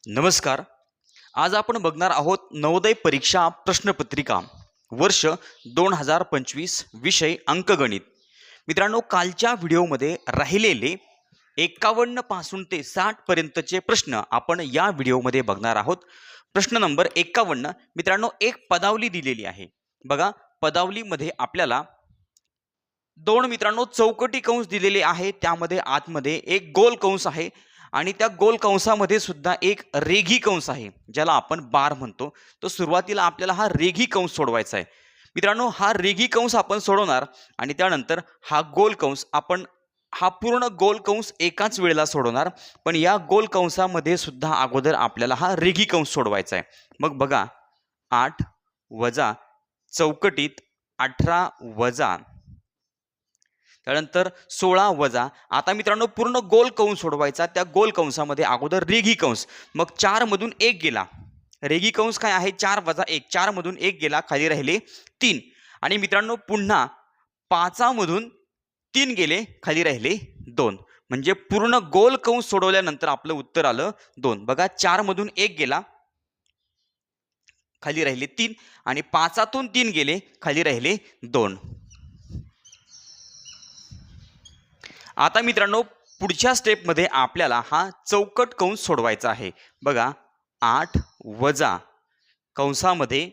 नमस्कार. आज आपण बघणार आहोत नवोदय परीक्षा प्रश्नपत्रिका वर्ष 2025 विषय अंकगणित. मित्रांनो, कालच्या व्हिडिओमध्ये राहिलेले 51 पासून ते 60 पर्यंतचे प्रश्न आपण या व्हिडिओमध्ये बघणार आहोत. प्रश्न नंबर 51 मित्रांनो, एक पदावली दिलेली आहे. बघा, पदावलीमध्ये आपल्याला दोन मित्रांनो चौकटी कंस दिलेले आहे. त्यामध्ये आतमध्ये एक गोल कंस आहे आणि त्या गोल कंसामध्ये सुद्धा एक रेघी कंस आहे, ज्याला आपण बार म्हणतो. तो सुरुवातीला आपल्याला हा रेघी कंस सोडवायचा आहे. मित्रांनो, हा रेघी कंस आपण सोडवणार आणि त्यानंतर हा गोल कंस आपण हा पूर्ण गोल कंस एकाच वेळेला सोडवणार. पण या गोल कंसामध्ये सुद्धा अगोदर आपल्याला हा रेघी कंस सोडवायचा आहे. मग बघा, 8 वजा चौकटीत 18 वजा त्यानंतर 16 वजा. आता मित्रांनो पूर्ण गोल कंस सोडवायचा. त्या गोल कंसामध्ये अगोदर रेघी कंस, मग 4 मधून 1 गेला. रेघी कंस काय आहे? 4 वजा 1. 4 मधून 1 गेला, खाली राहिले 3. आणि मित्रांनो पुन्हा 5 मधून 3 गेले, खाली राहिले 2. म्हणजे पूर्ण गोल कंस सोडवल्यानंतर आपलं उत्तर आलं 2. बघा, 4 मधून 1 गेला, खाली राहिले 3 आणि 5तून 3 गेले, खाली राहिले 2. आता मित्रांनो पुढच्या स्टेपमध्ये आपल्याला हा चौकट कंस सोडवायचा आहे. बघा, 8 वजा कंसामध्ये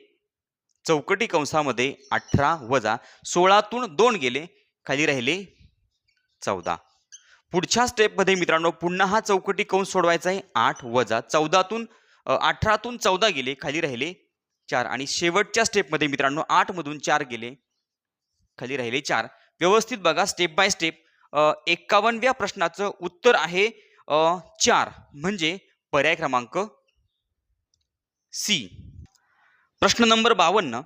चौकटी कंसामध्ये 18 वजा 16तून 2 गेले, खाली राहिले 14. पुढच्या स्टेपमध्ये मित्रांनो पुन्हा हा चौकटी कंस सोडवायचा आहे. 8 वजा 18तून 14 गेले, खाली राहिले 4. आणि शेवटच्या स्टेपमध्ये मित्रांनो 8 मधून 4 गेले, खाली राहिले 4. व्यवस्थित बघा, स्टेप बाय स्टेप. 51व्या प्रश्नाचं उत्तर आहे 4, म्हणजे पर्याय क्रमांक सी. प्रश्न नंबर 52,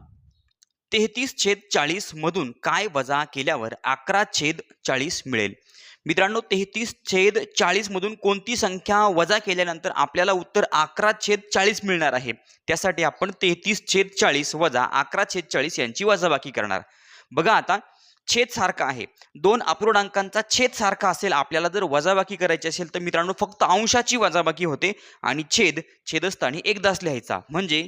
33/40 मधून काय वजा केल्यावर 11/40 मिळेल? मित्रांनो, 33/40 मधून कोणती संख्या वजा केल्यानंतर आपल्याला उत्तर 11/40 मिळणार आहे? त्यासाठी आपण 33/40 वजा 11/40 यांची वजाबाकी करणार. बघा, आता छेद सारखा आहे. दोन अपूर्णांकांचा छेद सारखा असेल, आपल्याला जर वजाबाकी करायची असेल तर मित्रांनो फक्त अंशाची वजाबाकी होते आणि छेदस्थानी एकदाच लिहायचा. म्हणजे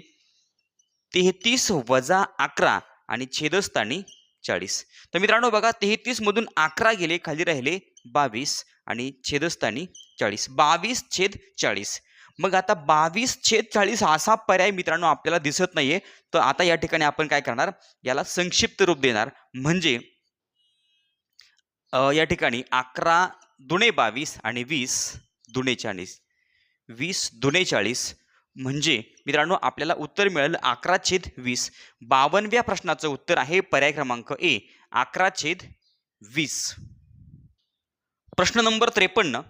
33 वजा 11 आणि छेदस्थानी 40. तर मित्रांनो बघा, 33 मधून 11 गेले, खाली राहिले 22 आणि छेदस्थानी 40. 22/40. मग आता 22/40 असा पर्याय मित्रांनो आपल्याला दिसत नाहीये. तर आता या ठिकाणी आपण काय करणार? याला संक्षिप्त रूप देणार. म्हणजे या ठिकाणी 11 दुणे 22 आणि 20 दुणे 40. 20 दुणे 40 म्हणजे मित्रांनो आपल्याला उत्तर मिळेल 11/20. 52व्या प्रश्नाचं उत्तर आहे पर्याय क्रमांक ए, 11/20. प्रश्न नंबर 53,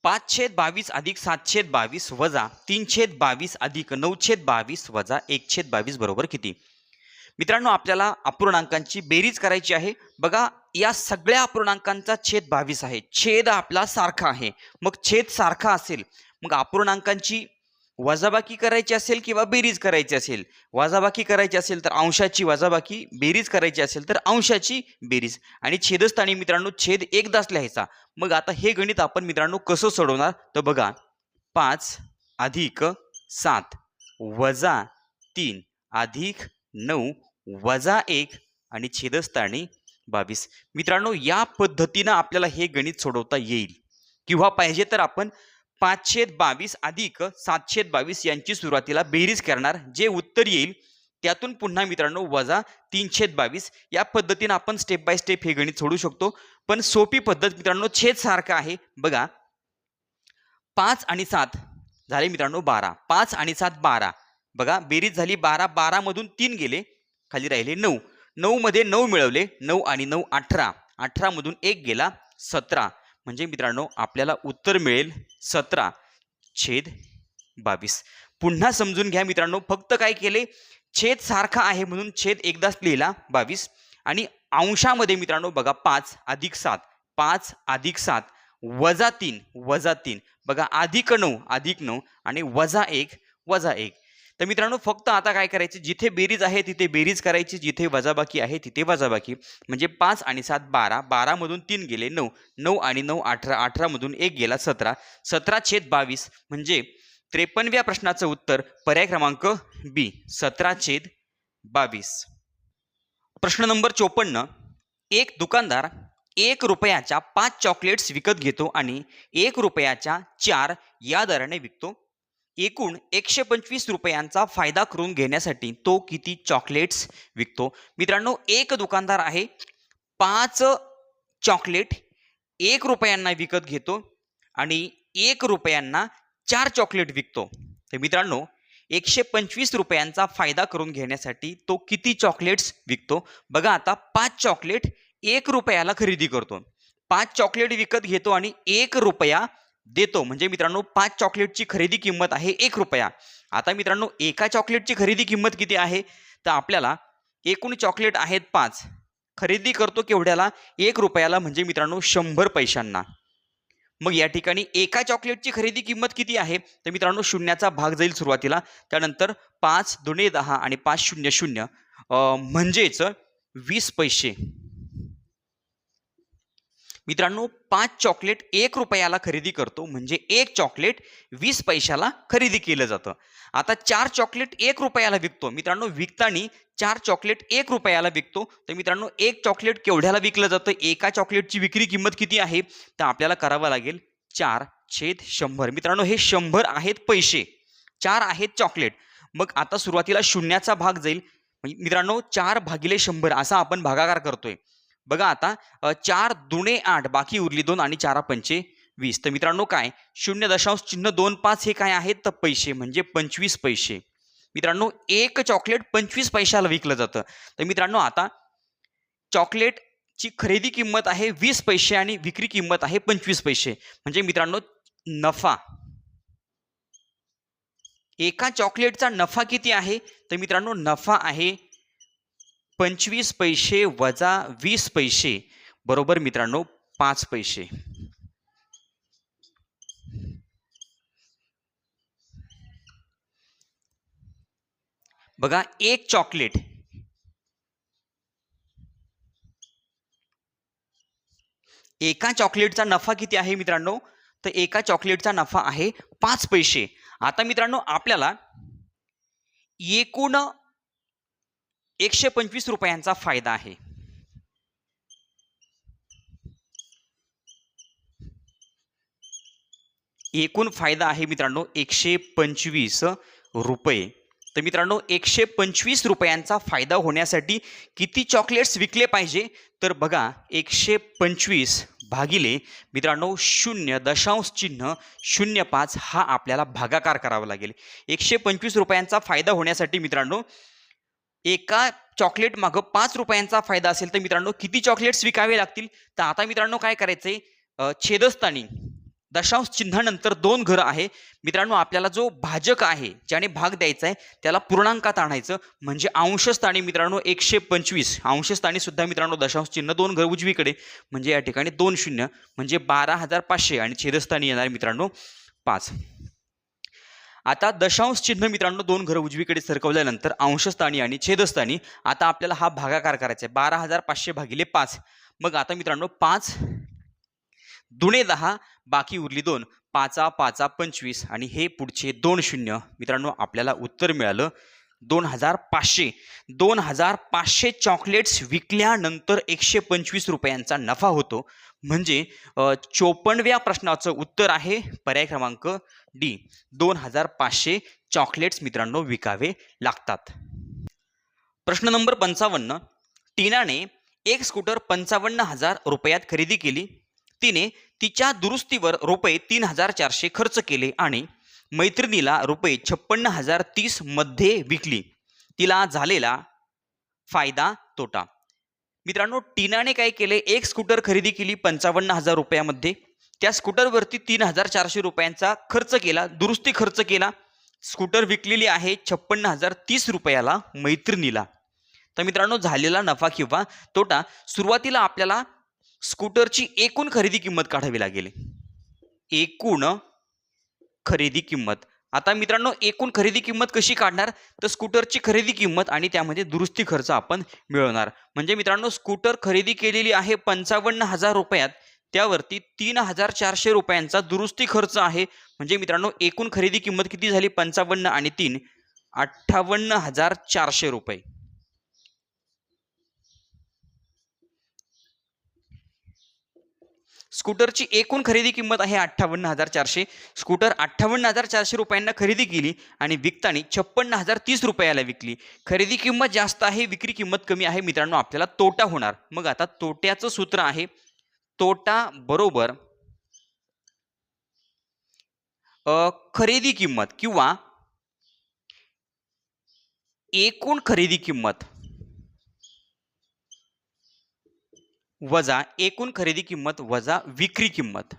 5/22 अधिक 7/22 वजा 3/22 अधिक 9/22 वजा 1/22 बरोबर किती? मित्रांनो, आपल्याला अपूर्णांकांची बेरीज करायची आहे. बघा, या सगळ्या अपूर्णांकांचा छेद 22 आहे. छेद आपला सारखा आहे. मग छेद सारखा असेल, मग अपूर्णांकांची वजाबाकी करायची असेल किंवा बेरीज करायची असेल. वजाबाकी करायची असेल तर अंशाची वजाबाकी, बेरीज करायची असेल तर अंशाची बेरीज. आणि छेदस्थानी मित्रांनो छेद एकदाच लिहायचा. मग आता हे गणित आपण मित्रांनो कसं सोडवणार? तर बघा, 5 अधिक 7 वजा 3 अधिक 9 वजा 1 आणि छेदस्थानी 22. मित्रांनो, या पद्धतीनं आपल्याला हे गणित सोडवता येईल. किंवा पाहिजे तर आपण 5/22 अधिक 7/22 यांची सुरुवातीला बेरीज करणार. जे उत्तर येईल त्यातून पुन्हा मित्रांनो वजा 3/22. या पद्धतीने आपण स्टेप बाय स्टेप हे गणित सोडू शकतो. पण सोपी पद्धत मित्रांनो, छेद सारखा आहे. बघा, 5 आणि 7 झाले मित्रांनो 12. 5 आणि 7 12. बघा, बेरीज झाली 12. 12 मधून 3 गेले, खाली राहिले 9. 9 मध्ये 9 मिळवले, 9 आणि 9 18. 18 मधून 1 गेला, 17. म्हणजे मित्रांनो आपल्याला उत्तर मिळेल 17/22. पुन्हा समजून घ्या मित्रांनो, फक्त काय केले? छेद सारखा आहे म्हणून छेद एकदाच लिहिला 22. आणि अंशामध्ये मित्रांनो बघा, 5 अधिक 7 5 अधिक 7 वजा 3 बघा, अधिक 9 आणि वजा 1 वजा 1. तर मित्रांनो फक्त आता काय करायचे? जिथे बेरीज आहे तिथे बेरीज करायची, जिथे वजाबाकी आहे तिथे वजाबाकी. म्हणजे 5 आणि 7 12. 12 मधून 3 गेले 9. 9 आणि 9 18. 18 मधून 1 गेला 17. 17/22 म्हणजे 53व्या प्रश्नाचं उत्तर पर्याय क्रमांक बी 17/22. प्रश्न नंबर 54. एक दुकानदार 1 रुपयाच्या 5 चॉकलेट्स विकत घेतो आणि 1 रुपयाच्या 4 या दराने विकतो. एकूण 125 रुपयांचा फायदा करून घेण्यासाठी तो किती चॉकलेट्स विकतो? मित्रांनो, एक दुकानदार आहे, 5 चॉकलेट 1 रुपयांना विकत घेतो आणि 1 रुपयांना 4 चॉकलेट विकतो. तर मित्रांनो, 125 रुपयांचा फायदा करून घेण्यासाठी तो किती चॉकलेट्स विकतो? बघा आता, 5 चॉकलेट 1 रुपयाला खरेदी करतो, 5 चॉकलेट विकत घेतो आणि 1 रुपया देतो. म्हणजे मित्रांनो, 5 चॉकलेटची खरेदी किंमत आहे 1 रुपया. आता मित्रांनो, एका चॉकलेटची खरेदी किंमत किती आहे? तर आपल्याला एकूण चॉकलेट आहेत 5, खरेदी करतो केवढ्याला? 1 रुपयाला, म्हणजे मित्रांनो 100 पैशांना. मग या ठिकाणी एका चॉकलेटची खरेदी किंमत किती आहे? तर मित्रांनो, शून्याचा भाग जाईल सुरुवातीला, त्यानंतर 5 दुणे 10 आणि 5 शून्य शून्य, म्हणजेच 20 पैसे. मित्रांनो, 5 चॉकलेट 1 रुपयाला खरेदी करतो, म्हणजे 1 चॉकलेट 20 पैशाला खरेदी केलं जातं. आता 4 चॉकलेट 1 रुपयाला विकतो. मित्रांनो, विकताना 4 चॉकलेट 1 रुपयाला विकतो. तर मित्रांनो, 1 चॉकलेट केवढ्याला विकलं जातं? एका चॉकलेटची विक्री किंमत किती आहे? तर आपल्याला करावं लागेल 4/100. मित्रांनो, हे 100 आहेत पैसे, 4 आहेत चॉकलेट. मग आता सुरुवातीला शून्याचा भाग जाईल. मित्रांनो, 4/100 असा आपण भागाकार करतोय. बघा आता, 4 दुणे 8, बाकी उरली 2 आणि 4 पंचे 20. तर मित्रांनो, काय 0.25 हे काय आहेत? तर पैसे, म्हणजे 25 पैसे. मित्रांनो, एक चॉकलेट 25 पैशाला विकलं जातं. तर मित्रांनो, आता चॉकलेटची खरेदी किंमत आहे 20 पैसे आणि विक्री किंमत आहे 25 पैसे. म्हणजे मित्रांनो, नफा, एका चॉकलेटचा नफा किती आहे? तर मित्रांनो, नफा आहे 25 पैसे वजा 20 पैसे बरोबर मित्रांनो 5 पैसे. बघा, एक चॉकलेट, एका चॉकलेटचा नफा किती आहे मित्रांनो? तर एका चॉकलेटचा नफा आहे 5 पैसे. आता मित्रांनो, आपल्याला एकूण 125 रुपयांचा फायदा आहे. एकूण फायदा आहे मित्रांनो 125 रुपये. तर मित्रांनो, 125 रुपयांचा फायदा होण्यासाठी किती चॉकलेट्स विकले पाहिजे? तर बघा, 125 भागिले मित्रांनो 0.05 हा आपल्याला भागाकार करावा लागेल. 125 रुपयांचा फायदा होण्यासाठी मित्रांनो, एका चॉकलेट मागं 5 रुपयांचा फायदा असेल तर मित्रांनो किती चॉकलेट्स विकावे लागतील? तर आता मित्रांनो काय करायचंय, छेदस्थानी दशांश चिन्हानंतर 2 घरं आहे. मित्रांनो, आपल्याला जो भाजक आहे, ज्याने भाग द्यायचा आहे, त्याला पूर्णांकात आणायचं. म्हणजे अंशस्थानी मित्रांनो 125, अंशस्थानी सुद्धा मित्रांनो दशांश चिन्ह 2 घर उजवीकडे, म्हणजे या ठिकाणी 2 शून्य, म्हणजे 12,500 आणि छेदस्थानी येणार मित्रांनो 5. आता दशांश चिन्ह मित्रांनो 2 घर उजवीकडे सरकवल्यानंतर अंशस्थानी आणि छेदस्थानी आता आपल्याला हा भागाकार करायचा आहे 12,500 भागिले 5. मग आता मित्रांनो 5 दुणे 10, बाकी उरली 2, 5 5 25 आणि हे पुढचे 2 शून्य. मित्रांनो, आपल्याला उत्तर मिळालं 2,500. 2,500 चॉकलेट्स विकल्यानंतर 125 रुपयांचा नफा होतो. म्हणजे 54व्या प्रश्नाचं उत्तर आहे पर्याय क्रमांक डी, 2,500 चॉकलेट्स मित्रांनो विकावे लागतात. प्रश्न नंबर 55. टीनाने एक स्कूटर 55,000 रुपयात खरेदी केली. तिने तिच्या दुरुस्तीवर रुपये 3,400 खर्च केले आणि मैत्रिणीला रुपये 56,030 मध्ये विकली. तिला झालेला फायदा तोटा. मित्रांनो, टीनाने काय केले, एक स्कूटर खरेदी केली 55,000 रुपयामध्ये. त्या स्कूटरवरती 3,400 रुपयांचा खर्च केला, दुरुस्ती खर्च केला. स्कूटर विकलेली आहे 56,030 रुपयाला मैत्रिणीला. तर मित्रांनो, झालेला नफा किंवा तोटा, सुरुवातीला आपल्याला स्कूटरची एकूण खरेदी किंमत काढावी लागेल. एकूण खरेदी किंमत. आता मित्रांनो, एकूण खरेदी किंमत कशी काढणार? तर स्कूटरची खरेदी किंमत आणि त्यामध्ये दुरुस्ती खर्च आपण मिळवणार. म्हणजे मित्रांनो, स्कूटर खरेदी केलेली आहे 55,000 रुपयात, त्यावरती 3,400 रुपयांचा दुरुस्ती खर्च आहे. म्हणजे मित्रांनो एकूण खरेदी किंमत किती झाली? 55 आणि 3 58,400 रुपये. स्कूटरची एकूण खरेदी किंमत आहे 58,400. स्कूटर 58,400 रुपयांना खरेदी केली आणि विकताना 56,030 रुपयाला विकली. खरेदी किंमत जास्त आहे, विक्री किंमत कमी आहे. मित्रांनो आपल्याला तोटा होणार. मग आता तोट्याचं सूत्र आहे तोटा बरोबर खरेदी किंमत किंवा एकूण खरेदी किंमत वजा एकूण खरेदी किंमत वजा विक्री किंमत.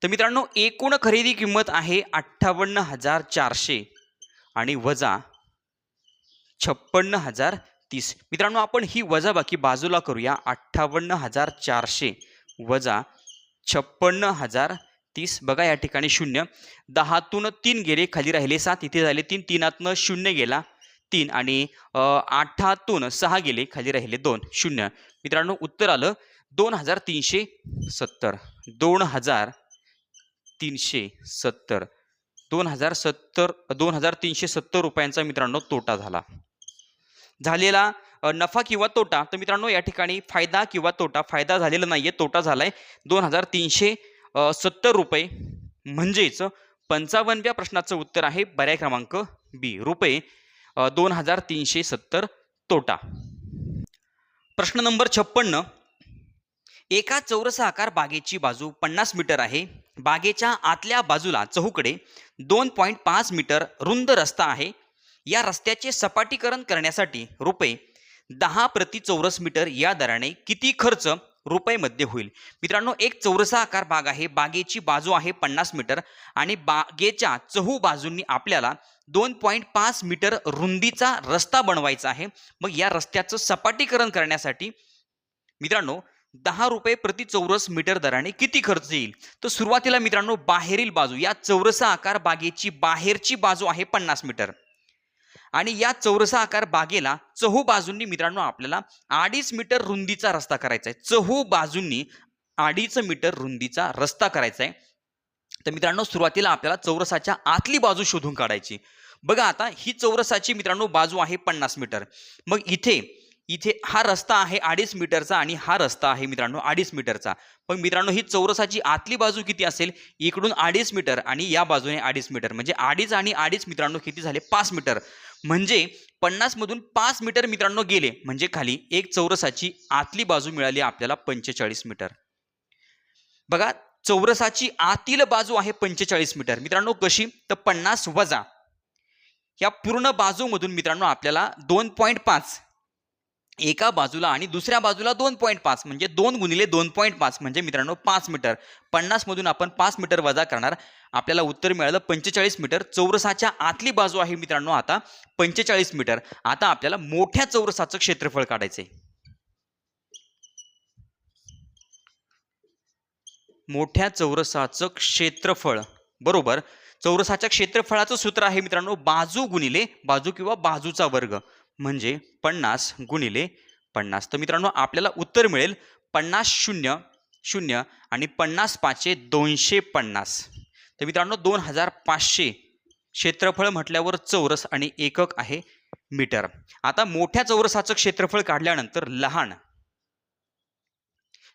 तर मित्रांनो एकूण खरेदी किंमत आहे 58,400 आणि वजा 56,030. मित्रांनो आपण ही वजाबाकी बाजूला करूया. 58,400 वजा 56,030. बघा या ठिकाणी 0. 10तून 3 गेले, खाली राहिले 7, इथे झाले 3. 3तनं 0 गेला 3 आणि 8तून 6 गेले, खाली राहिले 2. 0. मित्रांनो उत्तर आलं 2,370. 2,370. 2,370 रुपयांचा मित्रांनो तोटा झालेला नफा किंवा तोटा. तर मित्रांनो या ठिकाणी फायदा किंवा तोटा, फायदा झालेला नाहीये, तोटा झालाय 2,370 रुपये. म्हणजेच 55व्या प्रश्नाचं उत्तर आहे पर्याय क्रमांक बी, रुपये 2,370 तोटा. प्रश्न नंबर 56. एका चौरसाकार बागेची बाजू 50 मीटर आहे. बागेच्या आतल्या बाजूला चहूकडे 2.5 मीटर रुंद रस्ता आहे. या रस्त्याचे सपाटीकरण करण्यासाठी रुपये 10 प्रति चौरस मीटर या दराने किती खर्च रुपये मध्ये होईल? मित्रांनो एक चौरसाकार बाग आहे, बागेची बाजू आहे 50 मीटर आणि बागेच्या चहू बाजूंनी आपल्याला 2.5 मीटर रुंदीचा रस्ता बनवायचा आहे. मग या रस्त्याचं सपाटीकरण करण्यासाठी मित्रांनो 10 रुपये प्रति चौरस मीटर दराने किती खर्च येईल? तर सुरुवातीला मित्रांनो बाहेरील बाजू, या चौरसा आकार बागेची बाहेरची बाजू आहे 50 मीटर आणि या चौरसा आकार बागेला चहू बाजूंनी मित्रांनो आपल्याला 2.5 मीटर रुंदीचा रस्ता करायचा आहे. चहू बाजूंनी 2.5 मीटर रुंदीचा रस्ता करायचा आहे. तर मित्रांनो सुरुवातीला आपल्याला चौरसाच्या आतली बाजू शोधून काढायची. बघा आता ही चौरसाची मित्रांनो बाजू आहे 50 मीटर. मग इथे हा रस्ता आहे 2.5 मीटरचा आणि हा रस्ता आहे मित्रांनो 2.5 मीटरचा. पण मित्रांनो ही चौरसाची आतली बाजू किती असेल? इकडून 2.5 मीटर आणि या बाजूने 2.5 मीटर, म्हणजे 2.5 आणि 2.5 मित्रांनो किती झाले? 5 मीटर. म्हणजे 50 मधून 5 मीटर मित्रांनो गेले, म्हणजे खाली एक चौरसाची आतली बाजू मिळाली आपल्याला 45 मीटर. बघा चौरसाची आतील बाजू आहे 45 मीटर. मित्रांनो कशी? तर 50 वजा या पूर्ण बाजूमधून मित्रांनो आपल्याला 2.5 एका बाजूला आणि दुसऱ्या बाजूला 2.5 म्हणजे 2 गुणिले 2.5 म्हणजे मित्रांनो 5 मीटर. 50 मधून आपण 5 मीटर वजा करणार, आपल्याला उत्तर मिळालं 45 मीटर. चौरसाच्या आतली बाजू आहे मित्रांनो आता 45 मीटर. आता आपल्याला मोठ्या चौरसाचं क्षेत्रफळ काढायचंय. मोठ्या चौरसाचं क्षेत्रफळ बरोबर चौरसाच्या क्षेत्रफळाचं सूत्र आहे मित्रांनो बाजू गुणिले बाजू किंवा बाजूचा वर्ग, म्हणजे 50 गुणिले 50. तर मित्रांनो आपल्याला उत्तर मिळेल 50 0 0 आणि 50 5 250. तर मित्रांनो 2500 क्षेत्रफळ म्हटल्यावर चौरस आणि एकक आहे मीटर. आता मोठ्या चौरसाचं क्षेत्रफळ काढल्यानंतर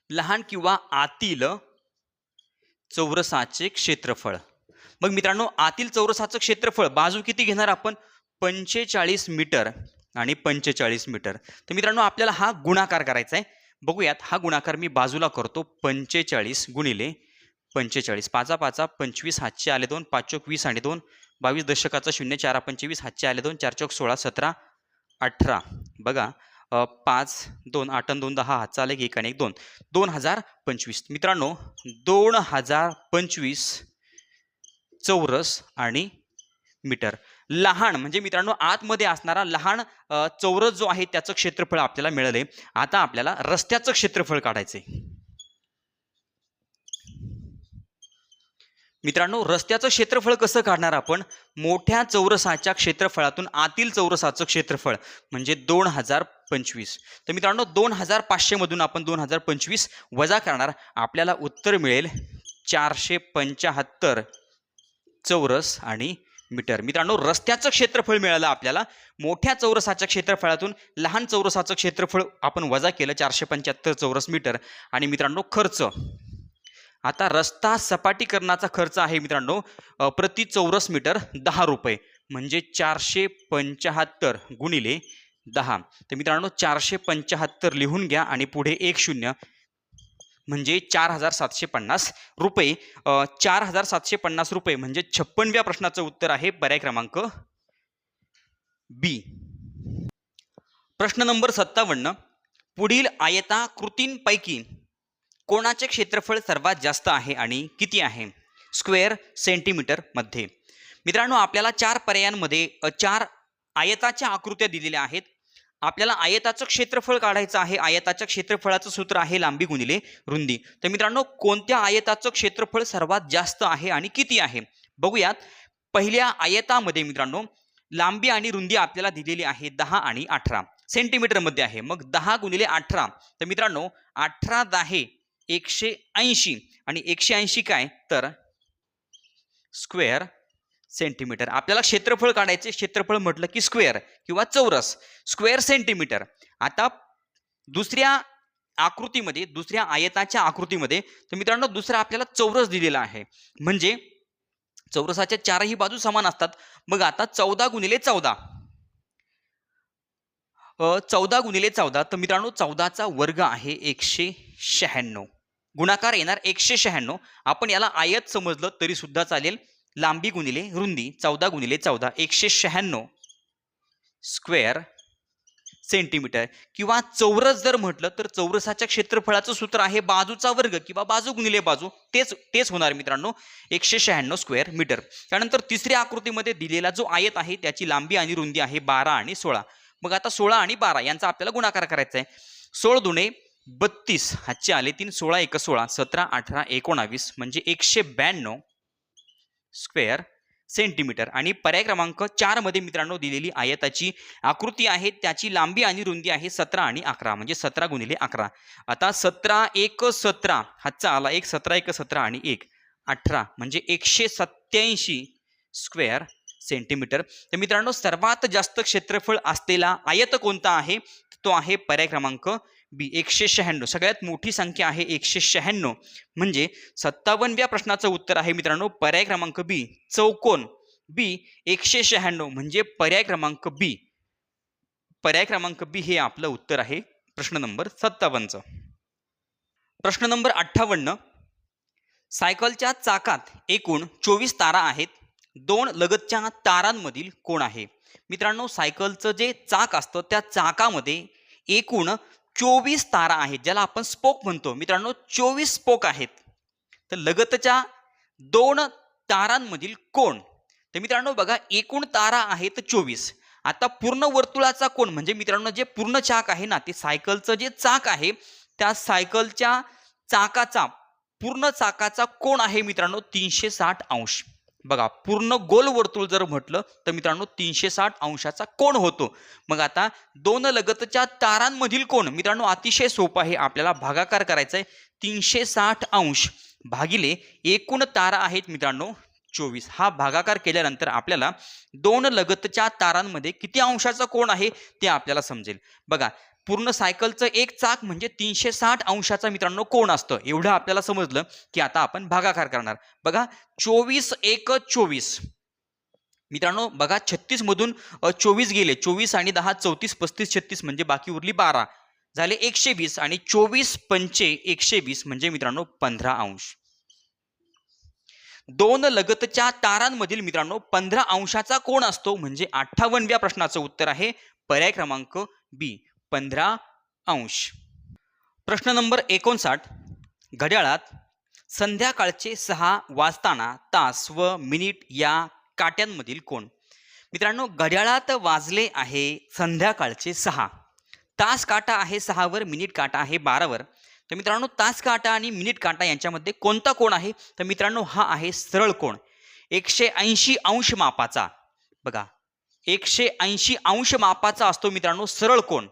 लहान किंवा आतील चौरसाचे क्षेत्रफळ. मग मित्रांनो आतील चौरसाचं क्षेत्रफळ बाजू किती घेणार आपण? 45 मीटर आणि 45 मीटर. तर मित्रांनो आपल्याला हा गुणाकार करायचा आहे. बघूयात हा गुणाकार मी बाजूला करतो. 45 गुणिले 45, 5 5 25, हातचे आले 2, 5 चौक 20 आणि 2, 22 दशकाचा 0, 4 25, हातचे आले 2, 4 चौक 16, 17 18. बघा 5 2 8 2 10, हातचा आले 1 आणि 1 2, 2025. मित्रांनो 2025 चौरस आणि मीटर. लहान म्हणजे मित्रांनो आतमध्ये असणारा लहान चौरस जो आहे त्याचं क्षेत्रफळ आपल्याला मिळाले. आता आपल्याला रस्त्याचं क्षेत्रफळ काढायचंय. मित्रांनो, रस्त्याचं क्षेत्रफळ कसं काढणार आपण? मोठ्या चौरसाच्या क्षेत्रफळातून आतील चौरसाचं क्षेत्रफळ म्हणजे 2025. तर मित्रांनो, 2500 मधून आपण 2025 वजा करणार, आपल्याला उत्तर मिळेल 475 चौरस आणि मीटर. मित्रांनो, रस्त्याचं क्षेत्रफळ मिळालं आपल्याला. मोठ्या चौरसाच्या क्षेत्रफळातून लहान चौरसाचं क्षेत्रफळ आपण वजा केलं 475 चौरस मीटर. आणि मित्रांनो, खर्च, आता रस्ता सपाटीकरणाचा खर्च आहे मित्रांनो प्रति चौरस मीटर 10 रुपये, म्हणजे 475 गुणिले 10. तर मित्रांनो, 475 लिहून घ्या आणि पुढे 10 म्हणजे 4750 रुपये. 4750 रुपये म्हणजे 56व्या प्रश्नाचं उत्तर आहे पर्याय क्रमांक बी. प्रश्न नंबर 57. पुढील आयताकृतींपैकी कोणाचे क्षेत्रफळ सर्वात जास्त आहे आणि किती आहे? स्क्वेअर सेंटीमीटर मध्ये. मित्रांनो, आपल्याला 4 पर्यायांमध्ये 4 आयताच्या आकृत्या दिलेल्या आहेत. आपल्याला आयताचं क्षेत्रफळ काढायचं आहे. आयताच्या क्षेत्रफळाचं सूत्र आहे लांबी गुणिले रुंदी. तर मित्रांनो, कोणत्या आयताचं क्षेत्रफळ सर्वात जास्त आहे आणि किती आहे बघूयात. पहिल्या आयतामध्ये मित्रांनो लांबी आणि रुंदी आपल्याला दिलेली आहे 10 आणि 18 सेंटीमीटर मध्ये आहे. मग 10 गुणिले 18, तर मित्रांनो 18 10 180 आणि 180 काय तर स्क्वेअर सेंटीमीटर. आपल्याला क्षेत्रफळ काढायचे. क्षेत्रफळ म्हटलं की स्क्वेअर किंवा चौरस, स्क्वेअर सेंटीमीटर. आता दुसऱ्या आकृतीमध्ये, दुसऱ्या आयताच्या आकृतीमध्ये, तर मित्रांनो दुसरा आपल्याला चौरस दिलेला आहे. म्हणजे चौरसाच्या चारही बाजू समान असतात. मग आता 14 गुणिले 14, 14 गुणिले 14, तर मित्रांनो 14चा वर्ग आहे 196. गुणाकार येणार 196. आपण याला आयत समजलं तरी सुद्धा चालेल. लांबी गुणिले रुंदी 14 गुणिले 14 196 स्क्वेअर सेंटीमीटर. किंवा चौरस जर म्हटलं तर चौरसाच्या क्षेत्रफळाचं सूत्र आहे बाजूचा वर्ग किंवा बाजू गुणिले बाजू, तेच होणार मित्रांनो 196 स्क्वेअर मीटर. त्यानंतर तिसऱ्या आकृतीमध्ये दिलेला जो आयत आहे त्याची लांबी आणि रुंदी आहे 12 आणि 16. मग आता 16 आणि 12 यांचा आपल्याला गुणाकार करायचा आहे. 16 दुणे 32, हातचे आले 3, 16 1 16, 17 18 19 म्हणजे 192 स्क्वेअर सेंटीमीटर. आणि पर्याय क्रमांक 4 मध्ये मित्रांनो दिलेली आयताची आकृती आहे, त्याची लांबी आणि रुंदी आहे 17 आणि 11 म्हणजे 17 गुणिले 11. आता 17 1 17, हातचा आला 1, 17 1 17 आणि 1 18 म्हणजे 187 स्क्वेअर सेंटीमीटर. तर मित्रांनो सर्वात जास्त क्षेत्रफळ असलेला आयत कोणता आहे? तो आहे पर्याय क्रमांक बी 196. सगळ्यात मोठी संख्या आहे 196 म्हणजे 57व्या प्रश्नाचं उत्तर आहे मित्रांनो पर्याय क्रमांक बी चौकोन. बी 196 म्हणजे पर्याय क्रमांक बी. पर्याय क्रमांक बी हे आपलं उत्तर आहे प्रश्न नंबर 57चं. प्रश्न नंबर 58. सायकलच्या चाकात एकूण 24 तारा आहेत. 2 लगतच्या तारांमधील कोण आहे? मित्रांनो सायकलचं जे चाक असतं त्या चाकामध्ये एकूण 24 तारा आहेत, ज्याला आपण स्पोक म्हणतो. मित्रांनो 24 स्पोक आहेत. तर लगतच्या 2 तारांमधील कोण? तर मित्रांनो बघा एकूण तारा आहेत 24. आता पूर्ण वर्तुळाचा कोण म्हणजे मित्रांनो जे पूर्ण चाक आहे ना, ते सायकलचं जे चाक आहे त्या सायकलच्या चाकाचा पूर्ण चाकाचा कोण आहे मित्रांनो 360 अंश. बघा पूर्ण गोल वर्तुळ जर म्हटलं तर मित्रांनो 360 अंशाचा कोण होतो. मग आता 2 लगतच्या तारांमधील कोण? मित्रांनो अतिशय सोपं आहे, आपल्याला भागाकार करायचा आहे. 360 अंश भागिले एकूण तारा आहेत मित्रांनो 24. हा भागाकार केल्यानंतर आपल्याला 2 लगतच्या तारांमध्ये किती अंशाचा कोण आहे ते आपल्याला समजेल. बघा पूर्ण सायकलचं एक चाक म्हणजे 360 अंशाचा मित्रांनो कोण असतं, एवढं आपल्याला समजलं की आता आपण भागाकार करणार. बघा 24 1 24 मित्रांनो बघा 36 मधून 24 गेले, 24 आणि 10 34 35 36 म्हणजे बाकी उरली 12 झाले 120 आणि 24 पंचे 120 म्हणजे मित्रांनो 15 अंश. 2 लगतच्या तारांमधील मित्रांनो 15 अंशाचा कोण असतो म्हणजे 58व्या प्रश्नाचं उत्तर आहे पर्याय क्रमांक बी 15 अंश. प्रश्न नंबर 59. घड्याळात संध्याकाळचे 6 वाजताना तास व मिनिट या काट्यांमधील कोण? मित्रांनो घड्याळात वाजले आहे संध्याकाळचे 6, तास काटा आहे 6 वर, मिनिट काटा आहे 12 वर. तर मित्रांनो तास काटा आणि मिनिट काटा यांच्यामध्ये कोणता कोण आहे? तर मित्रांनो हा आहे सरळ कोण 180 अंश मापाचा. बघा 180 अंश मापाचा असतो मित्रांनो सरळ कोण.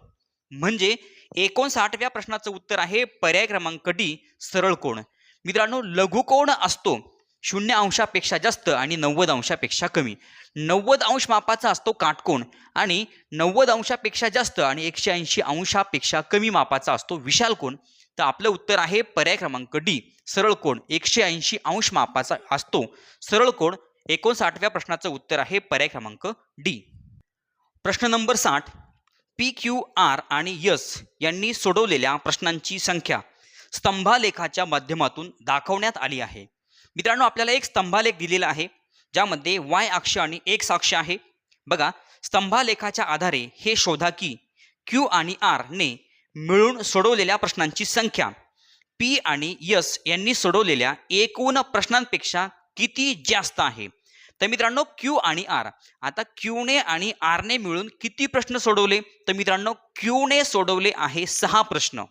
म्हणजे 59व्या प्रश्नाचं उत्तर आहे पर्याय क्रमांक डी सरळ कोण. मित्रांनो लघुकोण असतो 0 अंशापेक्षा जास्त आणि 90 अंशापेक्षा कमी. 90 अंश मापाचा असतो काटकोण आणि 90 अंशापेक्षा जास्त आणि 180 अंशापेक्षा कमी मापाचा असतो विशाल कोण. तर आपलं उत्तर आहे पर्याय क्रमांक डी सरळ कोण 180 अंश मापाचा असतो सरळ कोण. 59व्या प्रश्नाचं उत्तर आहे पर्याय क्रमांक डी. प्रश्न नंबर 60 पी क्यू आर आणि यस यांनी सोडवलेल्या प्रश्नांची संख्या स्तंभालेखाच्या माध्यमातून दाखवण्यात आली आहे. मित्रांनो आपल्याला एक स्तंभालेख दिलेला आहे ज्यामध्ये वाय अक्ष आणि एक्स अक्ष आहे. बघा स्तंभालेखाच्या आधारे हे शोधा की क्यू आणि आर ने मिळून सोडवलेल्या प्रश्नांची संख्या पी आणि यस यांनी सोडवलेल्या एकूण प्रश्नांपेक्षा किती जास्त आहे. तर मित्रांनो क्यू आणि आर, आता क्यूने आणि आरने मिळून किती प्रश्न सोडवले? तर मित्रांनो क्यूने सोडवले आहे 6 प्रश्न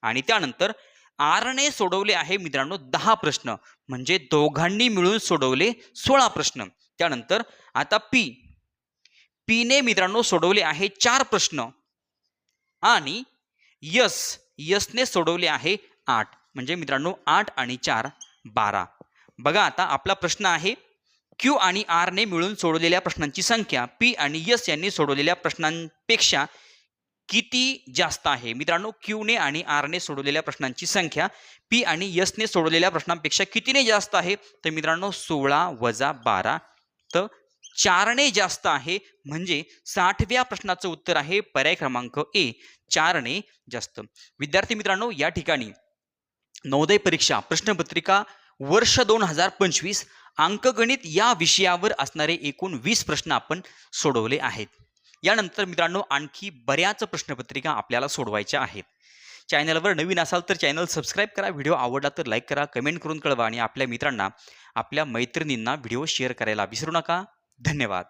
आणि त्यानंतर आरने सोडवले आहे मित्रांनो 10 प्रश्न. म्हणजे दोघांनी मिळून सोडवले 16 प्रश्न. त्यानंतर आता पीने मित्रांनो सोडवले आहे 4 प्रश्न आणि यसने सोडवले आहे 8. म्हणजे मित्रांनो 8 आणि 4 12. बघा आता आपला प्रश्न आहे क्यू आणि आर ने मिळून सोडवलेल्या प्रश्नांची संख्या पी आणि यस यांनी सोडवलेल्या प्रश्नांपेक्षा किती जास्त आहे. मित्रांनो क्यूने आणि आरने सोडवलेल्या प्रश्नांची संख्या पी आणि यसने सोडवलेल्या प्रश्नांपेक्षा कितीने जास्त आहे? तर मित्रांनो 16 वजा 12 तर 4ने जास्त आहे. म्हणजे 60व्या प्रश्नाचं उत्तर आहे पर्याय क्रमांक ए 4ने जास्त. विद्यार्थी मित्रांनो या ठिकाणी नवोदय परीक्षा प्रश्नपत्रिका वर्ष 2025 अंकगणित या विषयावर असणारे एकूण 20 प्रश्न आपण सोडवले आहेत. यानंतर मित्रांनो आणखी बऱ्याच प्रश्नपत्रिका आपल्याला सोडवायच्या आहेत. चॅनलवर नवीन असाल तर चॅनल सबस्क्राईब करा, व्हिडिओ आवडला तर लाईक करा, कमेंट करून कळवा आणि आपल्या मित्रांना आपल्या मैत्रिणींना व्हिडिओ शेअर करायला विसरू नका. धन्यवाद.